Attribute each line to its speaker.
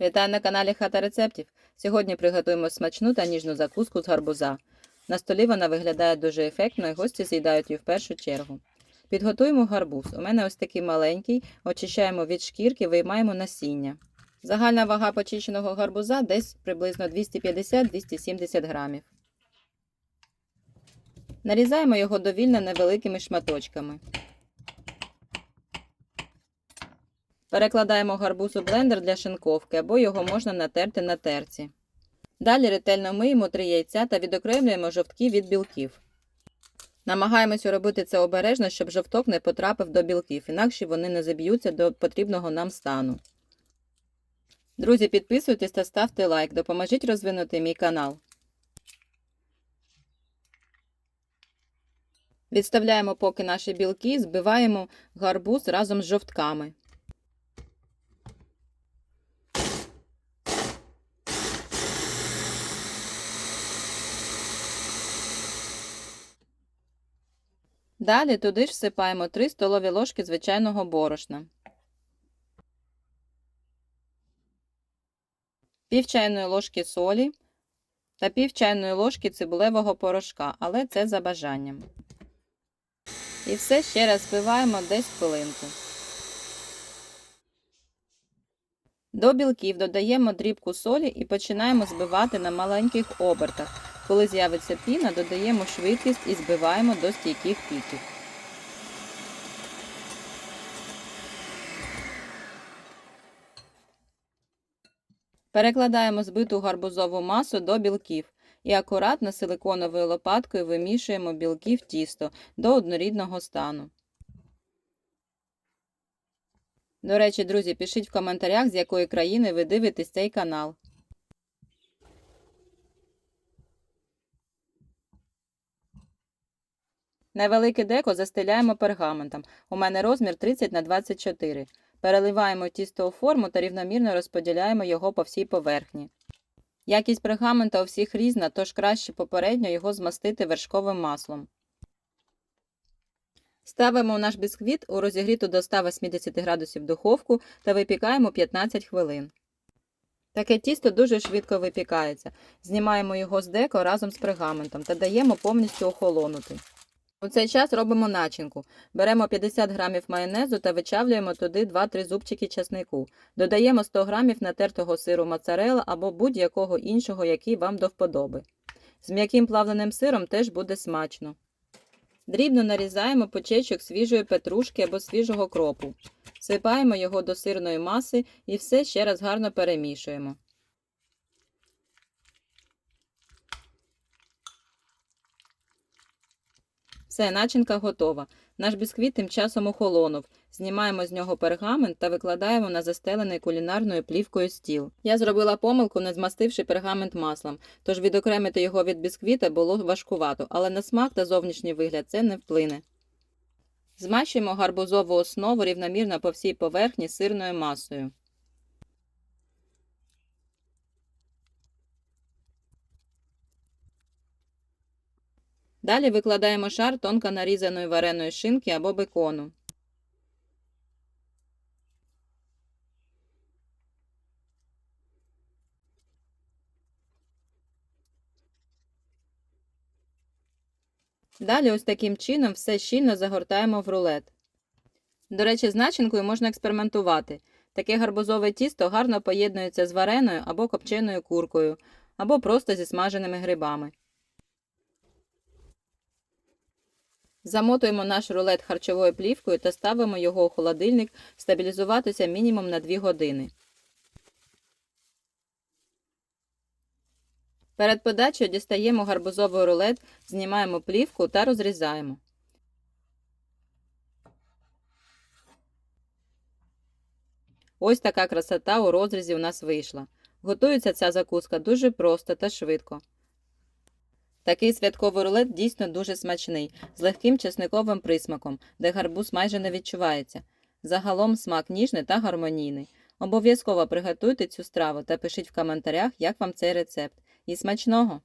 Speaker 1: Вітаю на каналі Хата рецептів. Сьогодні приготуємо смачну та ніжну закуску з гарбуза. На столі вона виглядає дуже ефектно і гості з'їдають її в першу чергу. Підготуємо гарбуз. У мене ось такий маленький, очищаємо від шкірки, виймаємо насіння. Загальна вага почищеного гарбуза десь приблизно 250-270 грамів. Нарізаємо його довільно невеликими шматочками. Перекладаємо гарбуз у блендер для шинковки, або його можна натерти на терці. Далі ретельно миємо 3 яйця та відокремлюємо жовтки від білків. Намагаємося робити це обережно, щоб жовток не потрапив до білків, інакше вони не заб'ються до потрібного нам стану. Друзі, підписуйтесь та ставте лайк, допоможіть розвинути мій канал. Відставляємо поки наші білки, збиваємо гарбуз разом з жовтками. Далі туди ж всипаємо 3 столові ложки звичайного борошна, пів чайної ложки солі та пів чайної ложки цибулевого порошка, але це за бажанням. І все ще раз збиваємо десь хвилинку. До білків додаємо дрібку солі і починаємо збивати на маленьких обертах. Коли з'явиться піна, додаємо швидкість і збиваємо до стійких піків. Перекладаємо збиту гарбузову масу до білків і акуратно силиконовою лопаткою вимішуємо білки в тісто до однорідного стану. До речі, друзі, пишіть в коментарях, з якої країни ви дивитесь цей канал. Невелике деко застеляємо пергаментом. У мене розмір 30х24. Переливаємо тісто у форму та рівномірно розподіляємо його по всій поверхні. Якість пергамента у всіх різна, тож краще попередньо його змастити вершковим маслом. Ставимо наш бісквіт у розігріту до 180 градусів духовку та випікаємо 15 хвилин. Таке тісто дуже швидко випікається. Знімаємо його з деко разом з пергаментом та даємо повністю охолонути. У цей час робимо начинку. Беремо 50 грамів майонезу та вичавлюємо туди 2-3 зубчики часнику. Додаємо 100 грамів натертого сиру моцарелла або будь-якого іншого, який вам до вподоби. З м'яким плавленим сиром теж буде смачно. Дрібно нарізаємо почечок свіжої петрушки або свіжого кропу. Всипаємо його до сирної маси і все ще раз гарно перемішуємо. Все, начинка готова. Наш бісквіт тим часом охолонув. Знімаємо з нього пергамент та викладаємо на застелений кулінарною плівкою стіл. Я зробила помилку, не змастивши пергамент маслом, тож відокремити його від бісквіта було важкувато, але на смак та зовнішній вигляд це не вплине. Змащуємо гарбузову основу рівномірно по всій поверхні сирною масою. Далі викладаємо шар тонко нарізаної вареної шинки або бекону. Далі ось таким чином все щільно загортаємо в рулет. До речі, з начинкою можна експериментувати. Таке гарбузове тісто гарно поєднується з вареною або копченою куркою, або просто зі смаженими грибами. Замотуємо наш рулет харчовою плівкою та ставимо його у холодильник стабілізуватися мінімум на 2 години. Перед подачею дістаємо гарбузовий рулет, знімаємо плівку та розрізаємо. Ось така красота у розрізі у нас вийшла. Готується ця закуска дуже просто та швидко. Такий святковий рулет дійсно дуже смачний, з легким чесниковим присмаком, де гарбуз майже не відчувається. Загалом смак ніжний та гармонійний. Обов'язково приготуйте цю страву та пишіть в коментарях, як вам цей рецепт. І смачного!